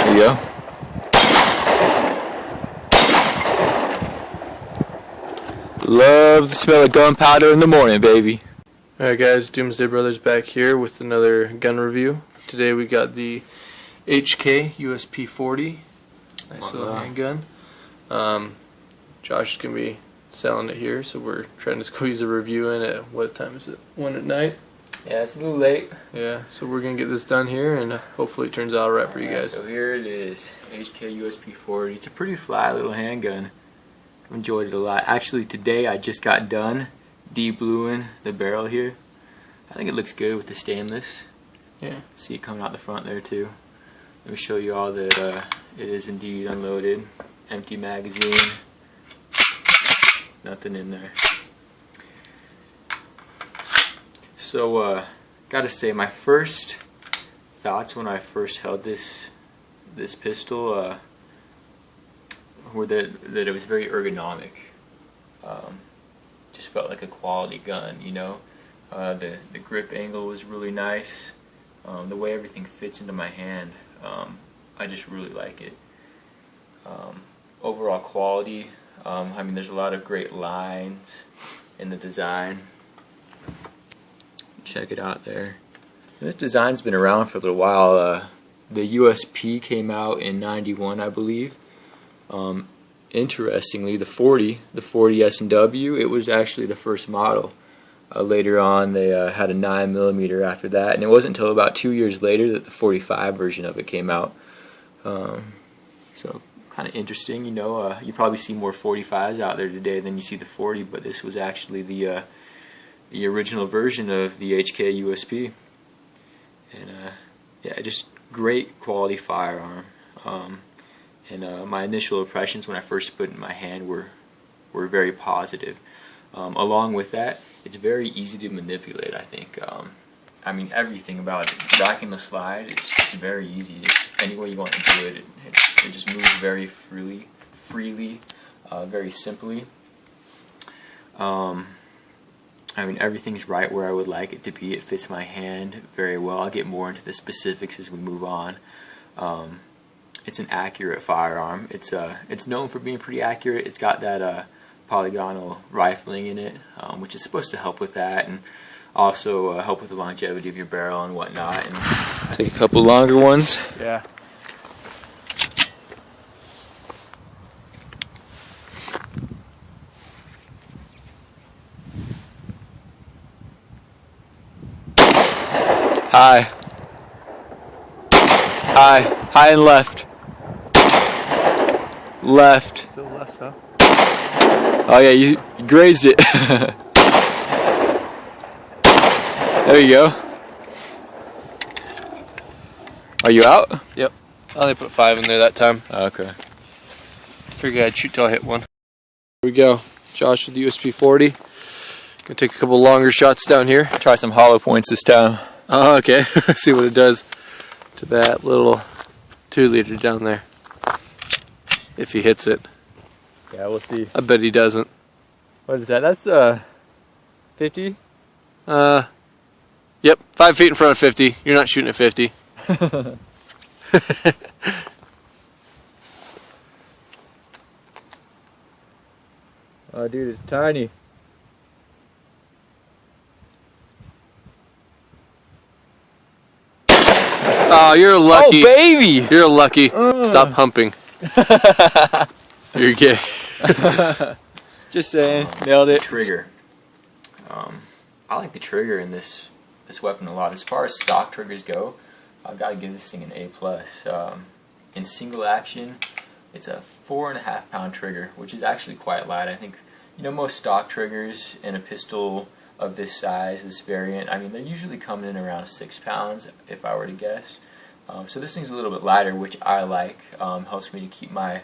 There you go. Love the smell of gunpowder in the morning, baby. Alright guys, Doomsday Brothers back here with another gun review. Today we got the HK USP 40. Nice little handgun. Josh is going to be selling it here, so we're trying to squeeze a review in at, what time is it? 1 at night? Yeah, it's a little late. Yeah, so we're going to get this done here, and hopefully it turns out alright for you guys. So here it is, HK USP 40. It's a pretty fly little handgun. I've enjoyed it a lot. Actually, today I just got done de-bluing the barrel here. I think it looks good with the stainless. Yeah. See it coming out the front there too. Let me show you all that it is indeed unloaded. Empty magazine. Nothing in there. So, gotta say, my first thoughts when I first held this pistol were that it was very ergonomic. Just felt like a quality gun, you know. The grip angle was really nice. The way everything fits into my hand, I just really like it. Overall quality, I mean, there's a lot of great lines in the design. Check it out there. This design's been around for a little while. The USP came out in '91, I believe. Interestingly, the 40 S&W, it was actually the first model. Later on, they had a 9mm after that, and it wasn't until about 2 years later that the 45 version of it came out. So kind of interesting, you know. You probably see more 45s out there today than you see the 40, but this was actually the original version of the HK USP. And yeah, just great quality firearm. And my initial impressions when I first put it in my hand were very positive. Along with that, it's very easy to manipulate, I think. I mean, everything about it. Racking the slide, it's very easy. It's any way you want to do it. It just moves very freely, very simply. I mean, everything's right where I would like it to be. It fits my hand very well. I'll get more into the specifics as we move on. It's an accurate firearm. It's known for being pretty accurate. It's got that polygonal rifling in it, which is supposed to help with that, and also help with the longevity of your barrel and whatnot. And take a couple longer ones. Yeah. High and left. Left. Still left, huh? Oh yeah, you grazed it. There you go. Are you out? Yep. I only put 5 in there that time. Okay. Figured I'd shoot till I hit one. Here we go. Josh with the USP 40. Gonna take a couple longer shots down here. Try some hollow points this time. Oh, okay. See what it does to that little 2-liter down there. If he hits it. Yeah, we'll see. I bet he doesn't. What is that? That's 50? Yep, 5 feet in front of 50. You're not shooting at 50. Oh, dude, it's tiny. Oh, you're lucky. Oh, baby! You're lucky. Stop humping. You're gay. Just saying. Nailed it. Trigger. I like the trigger in this weapon a lot. As far as stock triggers go, I've got to give this thing an A+. In single action, it's a 4.5 pound trigger, which is actually quite light. I think, you know, most stock triggers in a pistol of this size, this variant, I mean, they're usually coming in around 6 pounds, if I were to guess. So this thing's a little bit lighter, which I like. Helps me to keep my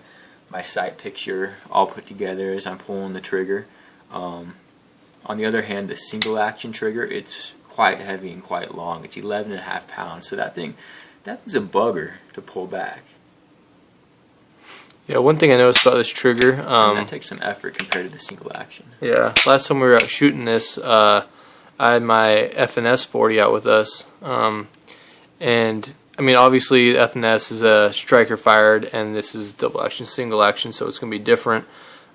sight picture all put together as I'm pulling the trigger. On the other hand, the single action trigger, it's quite heavy and quite long. It's 11.5 pounds, so that thing's a bugger to pull back. Yeah, one thing I noticed about this trigger, that takes some effort compared to the single action. Yeah, last time we were out shooting this, I had my FNS 40 out with us, and I mean, obviously F&S is a striker fired, and this is double action, single action, so it's going to be different.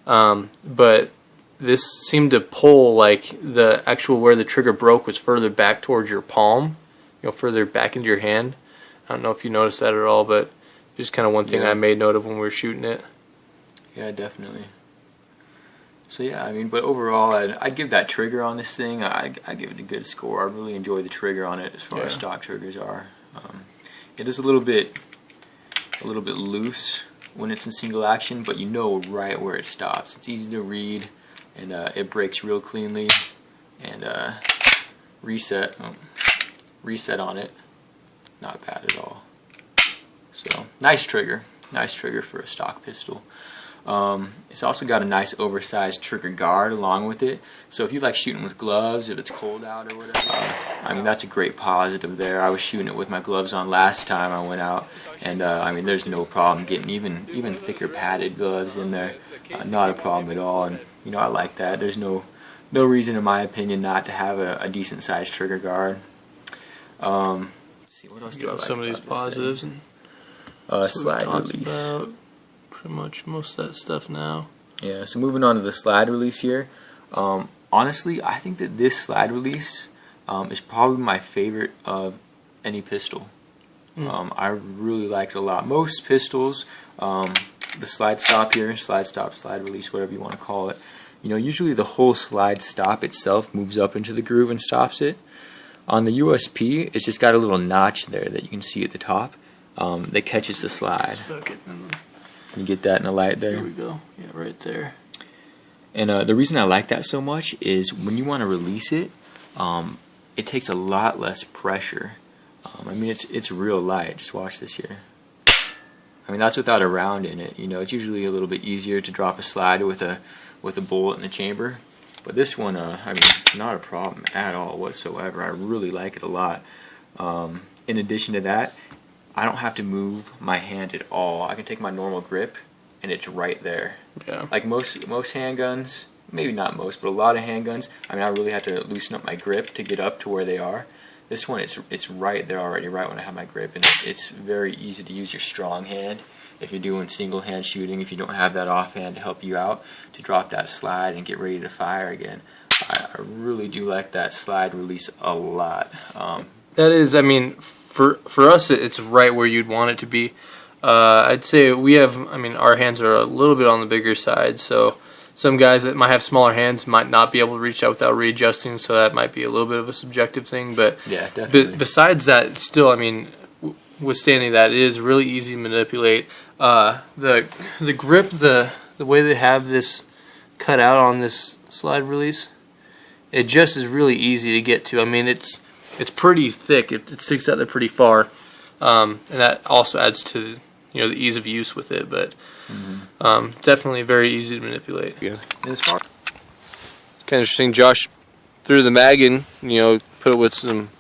But this seemed to pull, like, the actual where the trigger broke was further back towards your palm, further back into your hand. I don't know if you noticed that at all, but just kind of one thing I made note of when we were shooting it. Yeah, definitely. So yeah, I mean, but overall, I'd give that trigger on this thing, I give it a good score. I really enjoy the trigger on it as far as stock triggers are. It is a little bit loose when it's in single action, but you know right where it stops. It's easy to read, and it breaks real cleanly. And reset on it, not bad at all. So nice trigger for a stock pistol. It's also got a nice oversized trigger guard along with it, so if you like shooting with gloves, if it's cold out or whatever, I mean, that's a great positive there. I was shooting it with my gloves on last time I went out, and I mean, there's no problem getting even thicker padded gloves in there. Not a problem at all, and I like that. There's no reason in my opinion not to have a decent sized trigger guard. Let's see, what else do I like some of these positives and so slide release. About pretty much most of that stuff now. Yeah, so moving on to the slide release here. Honestly, I think that this slide release is probably my favorite of any pistol. I really like it a lot. Most pistols, the slide stop here, slide stop, slide release, whatever you want to call it, usually the whole slide stop itself moves up into the groove and stops it. On the USP, it's just got a little notch there that you can see at the top that catches the slide. Can you get that in the light there? There we go. Yeah, right there. And the reason I like that so much is when you want to release it, it takes a lot less pressure. I mean, it's real light. Just watch this here. I mean, that's without a round in it. It's usually a little bit easier to drop a slide with a bullet in the chamber. But this one, I mean, not a problem at all whatsoever. I really like it a lot. In addition to that, I don't have to move my hand at all. I can take my normal grip, and it's right there. Yeah. Like most handguns, maybe not most, but a lot of handguns, I mean, I really have to loosen up my grip to get up to where they are. This one, it's right there already, right when I have my grip, and it's very easy to use your strong hand if you're doing single hand shooting, if you don't have that offhand to help you out, to drop that slide and get ready to fire again. I really do like that slide release a lot. That is, I mean, for us, it's right where you'd want it to be. I'd say we have, I mean, our hands are a little bit on the bigger side, so some guys that might have smaller hands might not be able to reach out without readjusting, so that might be a little bit of a subjective thing. But yeah, definitely. Besides that, still, I mean, withstanding that, it is really easy to manipulate. The grip, the way they have this cut out on this slide release, it just is really easy to get to. I mean, it's pretty thick. It sticks out there pretty far, and that also adds to the ease of use with it. But definitely very easy to manipulate. Yeah. It's kind of interesting. Josh threw the mag in, put it with some.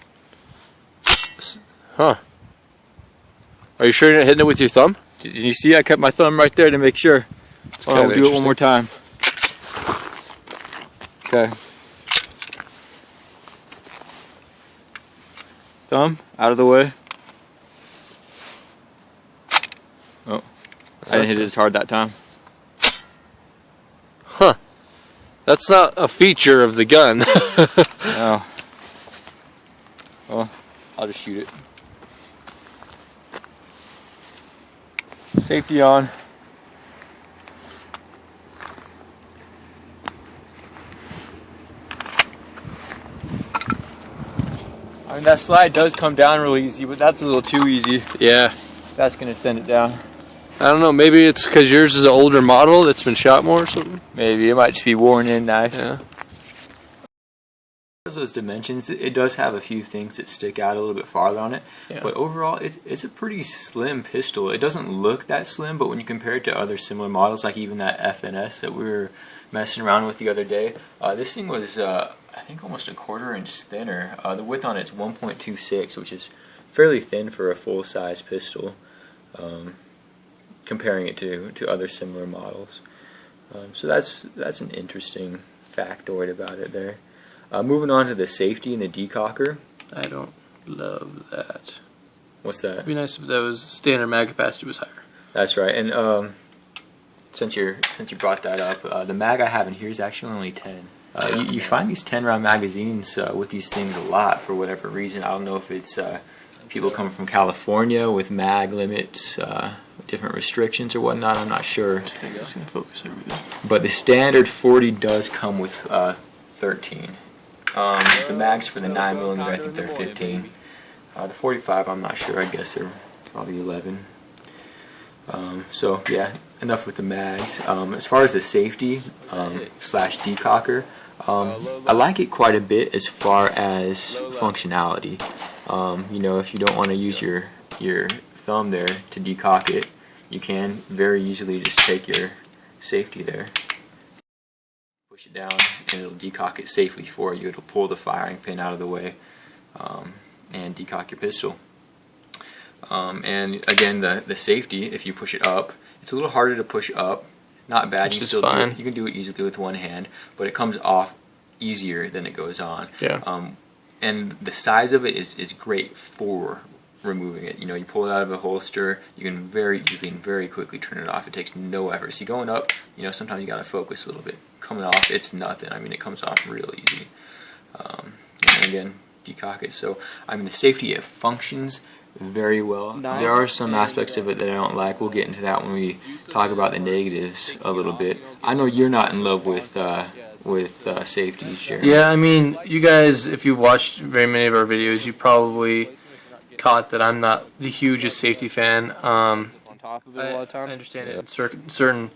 Huh? Are you sure you're not hitting it with your thumb? Did you see? I kept my thumb right there to make sure. I'll do it one more time. Okay. Thumb out of the way. Oh, I didn't hit it as hard that time. Huh. That's not a feature of the gun. No. Well, I'll just shoot it. Safety on. I mean, that slide does come down real easy, but that's a little too easy. Yeah. That's going to send it down. I don't know, maybe it's because yours is an older model that's been shot more or something? Maybe, it might just be worn in nice. Yeah. Those dimensions, it does have a few things that stick out a little bit farther on it, but overall it's a pretty slim pistol. It doesn't look that slim, but when you compare it to other similar models, like even that FNS that we were messing around with the other day, this thing was I think almost a 1/4 inch thinner. The width on it's 1.26, which is fairly thin for a full-size pistol, comparing it to other similar models. So that's an interesting factoid about it there. Moving on to the safety and the decocker. I don't love that. What's that? It'd be nice if that was standard mag capacity was higher. That's right. And since you brought that up, the mag I have in here is actually only 10. You find these 10-round magazines with these things a lot for whatever reason. I don't know if it's people coming from California with mag limits, different restrictions or whatnot. I'm not sure. But the standard 40 does come with 13. The mags for the 9mm, I think they're 15. The 45, I'm not sure. I guess they're probably 11. So yeah, enough with the mags. As far as the safety slash decocker, I like it quite a bit as far as functionality. You know, if you don't want to use your thumb there to decock it, you can very easily just take your safety there, push it down, and it'll decock it safely for you. It'll pull the firing pin out of the way and decock your pistol. And again, the safety, if you push it up, it's a little harder to push up. Not bad. You can still do it. You can do it easily with one hand, but it comes off easier than it goes on. Yeah. And the size of it is great for removing it. You know, you pull it out of a holster, you can very easily and very quickly turn it off. It takes no effort. See, going up, you know, sometimes you got to focus a little bit. Coming off, it's nothing. I mean, it comes off real easy. And again, decock it. So, I mean, the safety, it functions very well. Nice. There are some aspects of it that I don't like. We'll get into that when we talk about the negatives a little bit. I know you're not in love with safeties, Jeremy. Yeah, I mean, you guys, if you've watched very many of our videos, you probably caught that I'm not the hugest safety fan. On top of it a lot of time. I understand it in certain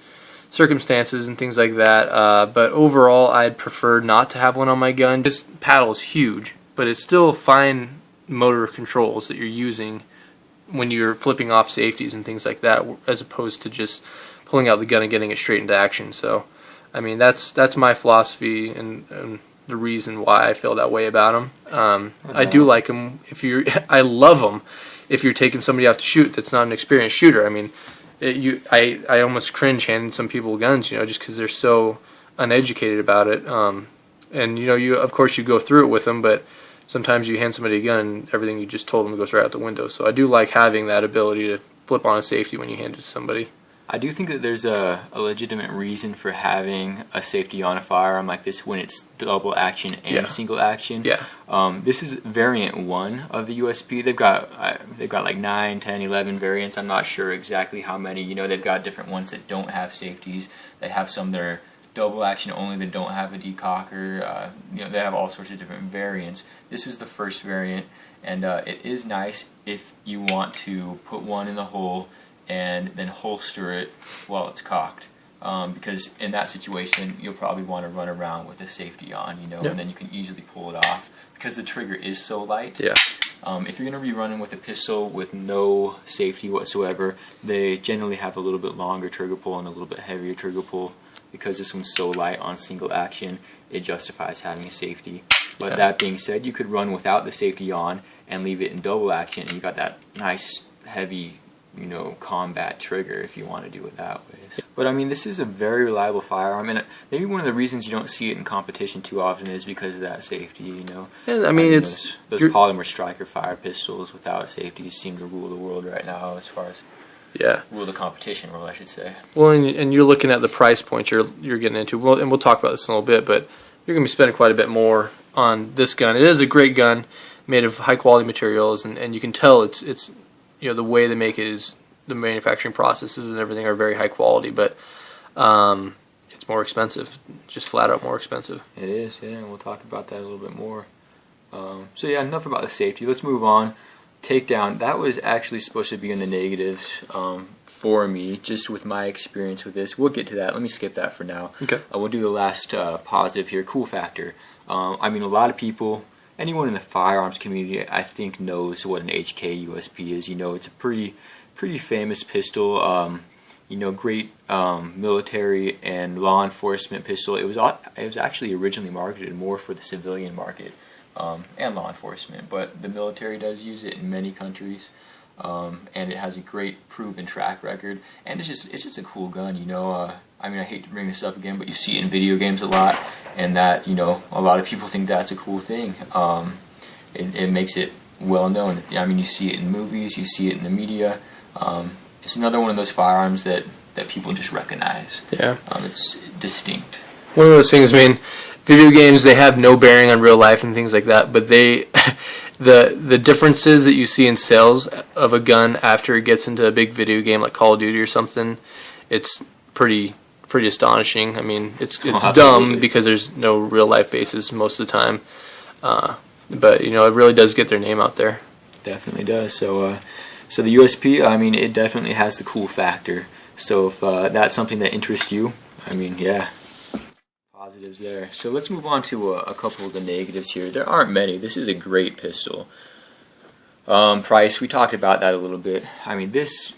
circumstances and things like that, but overall, I'd prefer not to have one on my gun. This paddle is huge, but it's still fine motor controls that you're using when you're flipping off safeties and things like that, as opposed to just pulling out the gun and getting it straight into action. So, I mean, that's my philosophy and the reason why I feel that way about them. I do like them. I love them if you're taking somebody out to shoot that's not an experienced shooter. I mean, I almost cringe handing some people guns, you know, just because they're so uneducated about it. And you know, of course you go through it with them, but sometimes you hand somebody a gun and everything you just told them goes right out the window. So I do like having that ability to flip on a safety when you hand it to somebody. I do think that there's a legitimate reason for having a safety on a firearm like this when it's double action and single action. Yeah. This is variant 1 of the USP. They've got like 9, 10, 11 variants. I'm not sure exactly how many. You know, they've got different ones that don't have safeties. They have some that are double action only that don't have a decocker. You know, they have all sorts of different variants. This is the first variant, and it is nice if you want to put one in the hole and then holster it while it's cocked. Because in that situation, you'll probably want to run around with the safety on, you know, and then you can easily pull it off because the trigger is so light. Yeah. If you're going to be running with a pistol with no safety whatsoever, they generally have a little bit longer trigger pull and a little bit heavier trigger pull. Because this one's so light on single action, it justifies having a safety. But that being said, you could run without the safety on and leave it in double action, and you got that nice, heavy, you know, combat trigger if you want to do it that way. But I mean, this is a very reliable firearm, and maybe one of the reasons you don't see it in competition too often is because of that safety. You know, I mean, it's those polymer striker fire pistols without safeties seem to rule the world right now as far as. Yeah. Rule the competition world, I should say. Well, and you're looking at the price point you're getting into. Well, and we'll talk about this in a little bit, but you're going to be spending quite a bit more on this gun. It is a great gun, made of high quality materials, and you can tell it's you know, the way they make it is the manufacturing processes and everything are very high quality, but it's more expensive, just flat out more expensive. It is, yeah, and we'll talk about that a little bit more. So yeah, enough about the safety. Let's move on. Takedown, that was actually supposed to be in the negatives for me, just with my experience with this. We'll get to that. Let me skip that for now. Okay. We'll do the last positive here, cool factor. I mean, a lot of people, anyone in the firearms community, I think knows what an HK USP is. You know, it's a pretty famous pistol. You know, great military and law enforcement pistol. It was actually originally marketed more for the civilian market. And law enforcement, but the military does use it in many countries, and it has a great proven track record, and it's just a cool gun, you know. I mean, I hate to bring this up again, but you see it in video games a lot, and that, you know, a lot of people think that's a cool thing. It makes it well known. I mean, you see it in movies, you see it in the media. It's another one of those firearms that people just recognize. Yeah. It's distinct. One of those things, I mean, video games, they have no bearing on real life and things like that, but they, the differences that you see in sales of a gun after it gets into a big video game like Call of Duty or something, it's pretty astonishing. I mean, it's dumb because there's no real life basis most of the time, but you know, it really does get their name out there. Definitely does. So the USP, I mean, it definitely has the cool factor. So if that's something that interests you, I mean, yeah, positives there. So let's move on to a couple of the negatives here. There aren't many. This is a great pistol. Price, we talked about that a little bit. I mean, this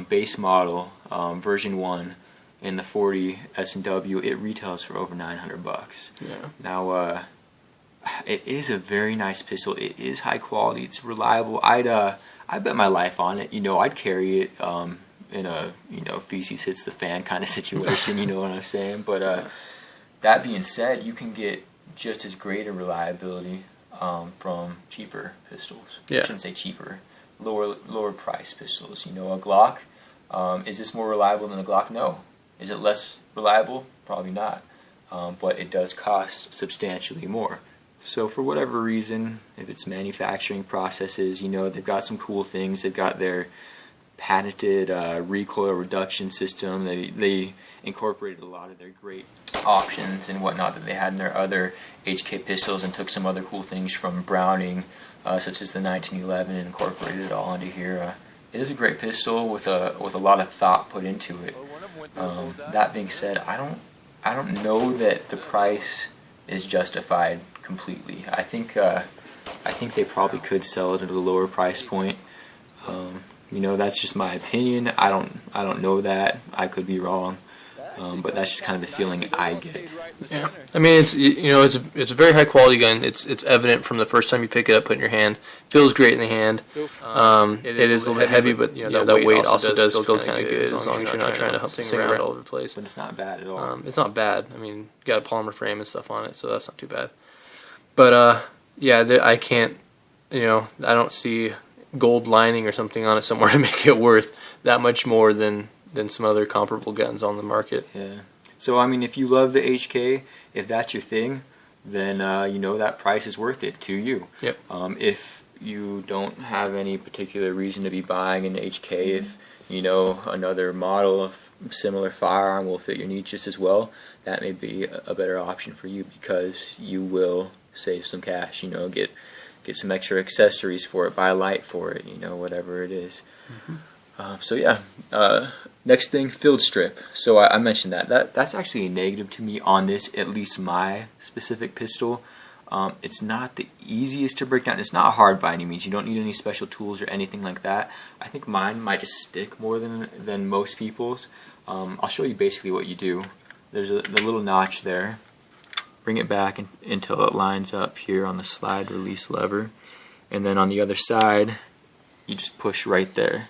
base model, version 1 in the 40 S&W, it retails for over $900. Yeah. Now, it is a very nice pistol. It is high quality. It's reliable. I bet my life on it. You know, I'd carry it in a, you know, feces hits the fan kind of situation. You know what I'm saying? But that being said, you can get just as great a reliability from cheaper pistols. Yeah. I shouldn't say cheaper. Lower price pistols. You know, a Glock. Is this more reliable than a Glock? No. Is it less reliable? Probably not. But it does cost substantially more. So for whatever reason, if it's manufacturing processes, you know, they've got some cool things. They've got their patented recoil reduction system. They incorporated a lot of their great options and whatnot that they had in their other HK pistols and took some other cool things from Browning, such as the 1911, and incorporated it all into here. It is a great pistol with a lot of thought put into it. That being said, I don't know that the price is justified completely. I think they probably could sell it at a lower price point. You know, that's just my opinion. I don't know that. I could be wrong. But that's just kind of the feeling I get. Yeah, I mean, it's a very high quality gun. It's evident from the first time you pick it up, put it in your hand. Feels great in the hand. It is a little bit heavy, but you know, that weight also does feel kind of good as long as you're not trying to sing around all over the place. But it's not bad at all. It's not bad. I mean, you got a polymer frame and stuff on it, so that's not too bad. But yeah, I can't. You know, I don't see gold lining or something on it somewhere to make it worth that much more than some other comparable guns on the market. Yeah. So I mean, if you love the HK, if that's your thing, then you know that price is worth it to you. Yep. If you don't have any particular reason to be buying an HK, if you know another model of similar firearm will fit your needs just as well, that may be a better option for you because you will save some cash. You know, get some extra accessories for it, buy a light for it. You know, whatever it is. Mm-hmm. So yeah. Next thing, field strip. So I mentioned that's actually a negative to me on this, at least my specific pistol. It's not the easiest to break down. It's not hard by any means. You don't need any special tools or anything like that. I think mine might just stick more than most people's. I'll show you basically what you do. There's the little notch there. Bring it back until it lines up here on the slide release lever. And then on the other side, you just push right there.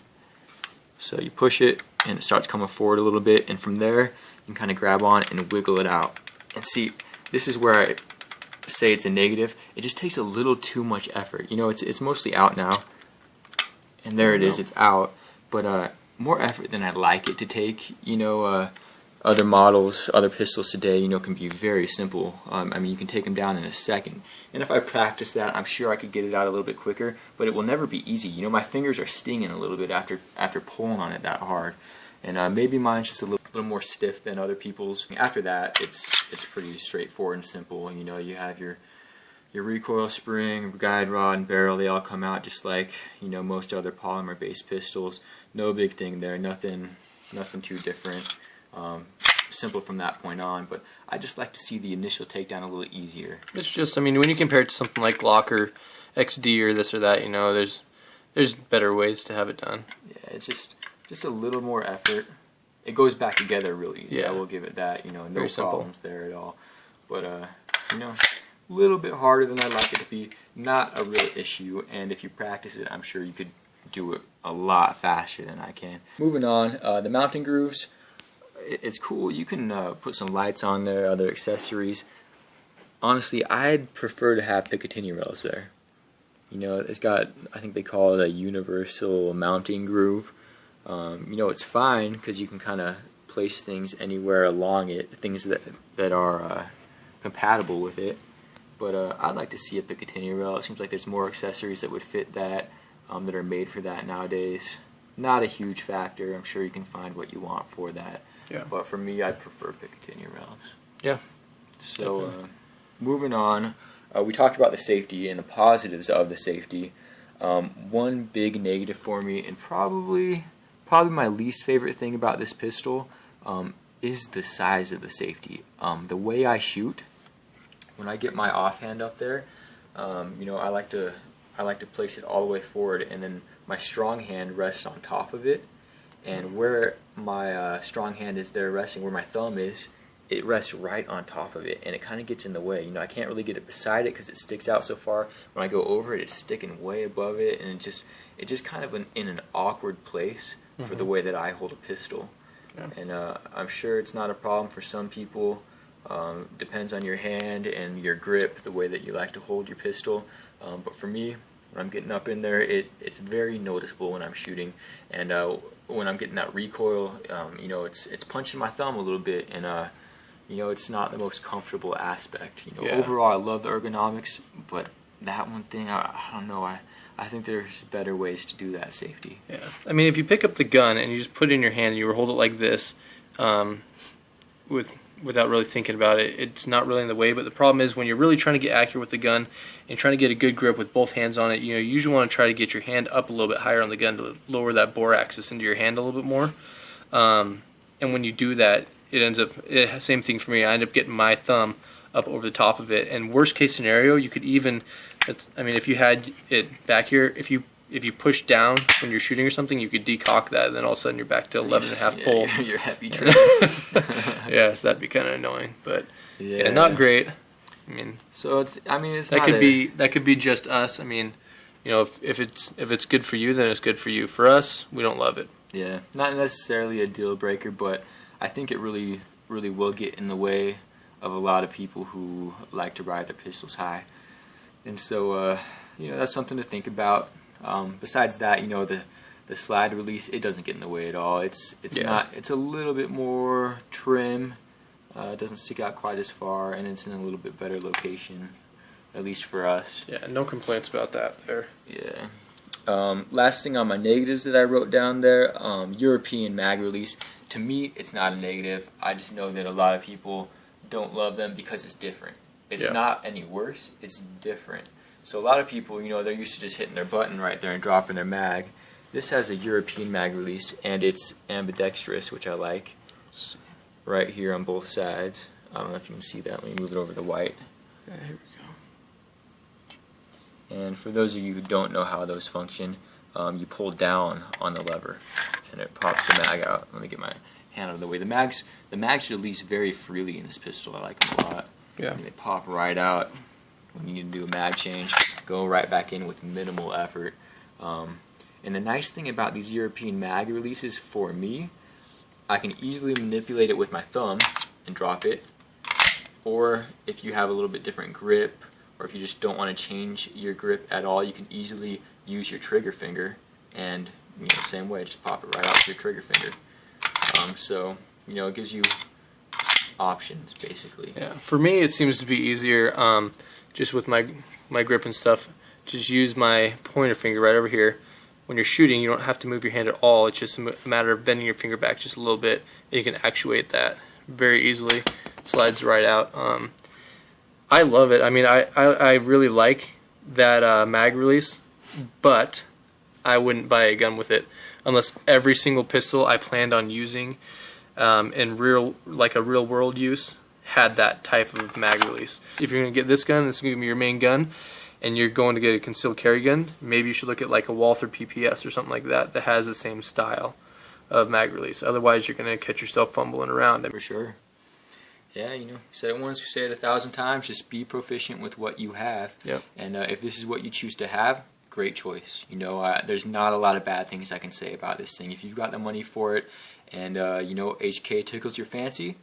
So you push it, and it starts coming forward a little bit, and from there, you can kind of grab on and wiggle it out. And see, this is where I say it's a negative. It just takes a little too much effort. You know, it's mostly out now, and there it is, it's out. But more effort than I'd like it to take. You know, other models, other pistols today, you know, can be very simple. I mean, you can take them down in a second. And if I practice that, I'm sure I could get it out a little bit quicker, but it will never be easy. You know, my fingers are stinging a little bit after pulling on it that hard. And maybe mine's just a little more stiff than other people's. After that, it's pretty straightforward and simple. You know, you have your recoil spring, guide rod, and barrel. They all come out just like, you know, most other polymer-based pistols. No big thing there. Nothing too different. Simple from that point on, but I just like to see the initial takedown a little easier. It's just, I mean, when you compare it to something like Glock or XD or this or that, you know, there's better ways to have it done. Yeah, it's just a little more effort. It goes back together really easy. Yeah. I will give it that. You know, no Very simple. problems there at all. But you know, a little bit harder than I'd like it to be. Not a real issue, and if you practice it, I'm sure you could do it a lot faster than I can. Moving on, the mounting grooves. It's cool. You can put some lights on there, other accessories. Honestly, I'd prefer to have Picatinny rails there. You know, it's got, I think they call it a universal mounting groove. You know, it's fine because you can kind of place things anywhere along it, things that are compatible with it. But I'd like to see a Picatinny rail. It seems like there's more accessories that would fit that, that are made for that nowadays. Not a huge factor. I'm sure you can find what you want for that. Yeah. But for me, I prefer Picatinny rails. Yeah. So moving on, we talked about the safety and the positives of the safety. One big negative for me, and probably my least favorite thing about this pistol, is the size of the safety. The way I shoot, when I get my offhand up there, you know, I like to place it all the way forward, and then my strong hand rests on top of it. And where my strong hand is there resting, where my thumb is, it rests right on top of it, and it kind of gets in the way. You know, I can't really get it beside it because it sticks out so far. When I go over it, it's sticking way above it, and it's just kind of in an awkward place for the way that I hold a pistol. Yeah. And I'm sure it's not a problem for some people. Depends on your hand and your grip, the way that you like to hold your pistol. But for me, when I'm getting up in there, it's very noticeable when I'm shooting. And when I'm getting that recoil, you know, it's punching my thumb a little bit, and you know, it's not the most comfortable aspect. You know, overall, I love the ergonomics, but that one thing, I don't know. I think there's better ways to do that safety. Yeah. I mean, if you pick up the gun and you just put it in your hand and you hold it like this, without really thinking about it, it's not really in the way. But the problem is when you're really trying to get accurate with the gun and trying to get a good grip with both hands on it, you know, you usually want to try to get your hand up a little bit higher on the gun to lower that bore axis into your hand a little bit more. And when you do that, it ends up, same thing for me, I end up getting my thumb up over the top of it. And worst case scenario, you could even, I mean, if you had it back here, if you push down when you're shooting or something, you could decock that, and then all of a sudden you're back to 11.5 pull. You're heavy trigger. Yeah, so that'd be kind of annoying, but yeah, not great. I mean, so it's that could be just us. I mean, you know, if it's good for you, then it's good for you. For us, we don't love it. Yeah, not necessarily a deal breaker, but I think it really will get in the way of a lot of people who like to ride their pistols high, and so you know, that's something to think about. Besides that, you know, the slide release, it doesn't get in the way at all. It's a little bit more trim. It doesn't stick out quite as far, and it's in a little bit better location, at least for us. Yeah, no complaints about that there. Yeah. Last thing on my negatives that I wrote down there, European mag release. To me, it's not a negative. I just know that a lot of people don't love them because it's different. It's not any worse. It's different. So a lot of people, you know, they're used to just hitting their button right there and dropping their mag. This has a European mag release, and it's ambidextrous, which I like. Right here on both sides. I don't know if you can see that. Let me move it over to white. Okay, here we go. And for those of you who don't know how those function, you pull down on the lever, and it pops the mag out. Let me get my hand out of the way. The mags release very freely in this pistol. I like them a lot. Yeah. And they pop right out when you need to do a mag change. Go right back in with minimal effort. And the nice thing about these European mag releases for me, I can easily manipulate it with my thumb and drop it. Or if you have a little bit different grip, or if you just don't want to change your grip at all, you can easily use your trigger finger, and you know, same way, just pop it right out with your trigger finger. So you know, it gives you options basically. Yeah, for me it seems to be easier, just with my grip and stuff. Just use my pointer finger right over here. When you're shooting, you don't have to move your hand at all. It's just a matter of bending your finger back just a little bit, and you can actuate that very easily. It slides right out. I love it. I mean, I really like that mag release, but I wouldn't buy a gun with it unless every single pistol I planned on using in like a real world use had that type of mag release. If you're going to get this gun, this is going to be your main gun, and you're going to get a concealed carry gun, maybe you should look at like a Walther PPS or something like that that has the same style of mag release. Otherwise, you're going to catch yourself fumbling around. For sure. Yeah, you know, you said it once, you say it 1,000 times. Just be proficient with what you have. Yep. And if this is what you choose to have, great choice. You know, there's not a lot of bad things I can say about this thing. If you've got the money for it, and you know, HK tickles your fancy,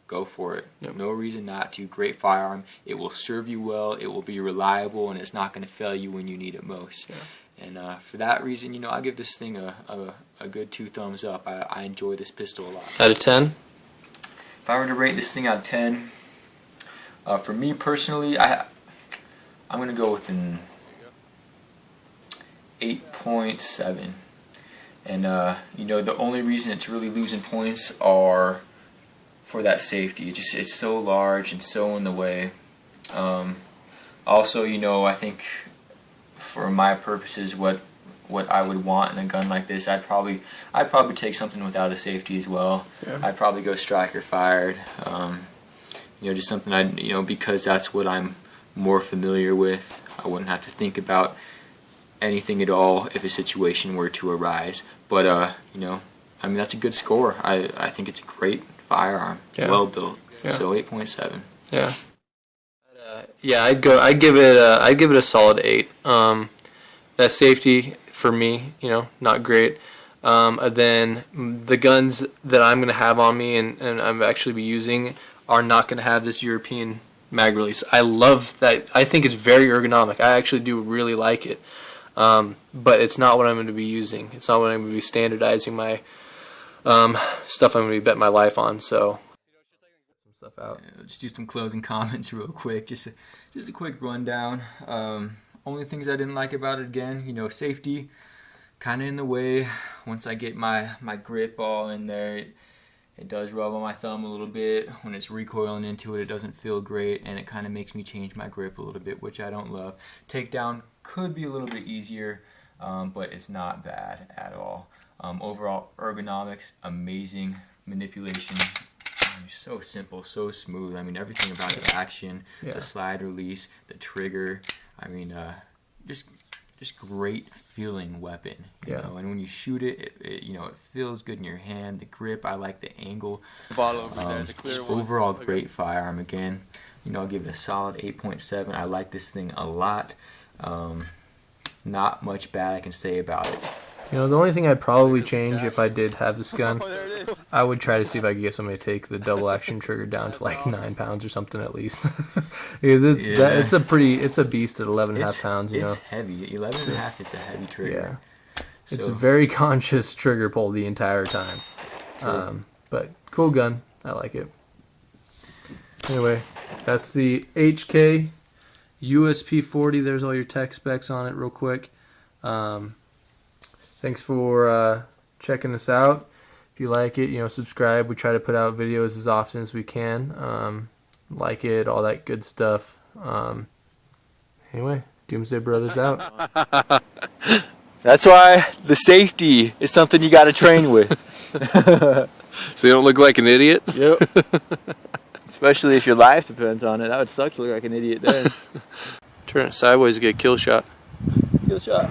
go for it. Yep. No reason not to. Great firearm. It will serve you well. It will be reliable, and it's not going to fail you when you need it most. Yeah. And for that reason, you know, I give this thing a good 2 thumbs up. I enjoy this pistol a lot. Out of 10? If I were to rate this thing out of 10, for me personally, I'm going to go with an 8.7. And you know, the only reason it's really losing points are for that safety. It's so large and so in the way. Also, you know, I think for my purposes, what I would want in a gun like this, I'd probably take something without a safety as well. Yeah. I'd probably go striker fired. You know, just something you know, because that's what I'm more familiar with. I wouldn't have to think about anything at all if a situation were to arise. But you know, I mean, that's a good score. I think it's a great firearm, well built. Yeah. So 8.7. Yeah. Yeah, I'd give it a solid 8. That safety for me, you know, not great. Then the guns that I'm going to have on me and I'm actually be using are not going to have this European mag release. I love that. I think it's very ergonomic. I actually do really like it. But it's not what I'm going to be using. It's not what I'm going to be standardizing my stuff I'm going to be betting my life on. So some stuff out. Yeah, just do some closing comments real quick. Just a quick rundown. Only things I didn't like about it, again, you know, safety, kind of in the way. Once I get my grip all in there, it does rub on my thumb a little bit. When it's recoiling into it, it doesn't feel great, and it kind of makes me change my grip a little bit, which I don't love. Takedown could be a little bit easier, but it's not bad at all. Overall, ergonomics, amazing. Manipulation, so simple, so smooth. I mean, everything about the action, the slide release, the trigger. I mean, just great feeling weapon. You know? And when you shoot it, you know, it feels good in your hand. The grip, I like the angle. Bottle over there, the clear one. Overall, great firearm. Again, you know, I'll give it a solid 8.7. I like this thing a lot. Not much bad I can say about it. You know, the only thing I'd probably change if I did have this gun, I would try to see if I could get somebody to take the double action trigger down to like 9 pounds or something at least. Because it's a beast at 11.5 pounds. You know, it's heavy. 11.5 is a heavy trigger. Yeah, it's a very conscious trigger pull the entire time. But cool gun, I like it. Anyway, that's the HK USP 40. There's all your tech specs on it, real quick. Thanks for checking us out. If you like it, you know, subscribe. We try to put out videos as often as we can. Like it, all that good stuff. Anyway, Doomsday Brothers out. That's why the safety is something you got to train with. So you don't look like an idiot? Yep. Especially if your life depends on it. That would suck to look like an idiot then. Turn it sideways to get a kill shot. Kill shot.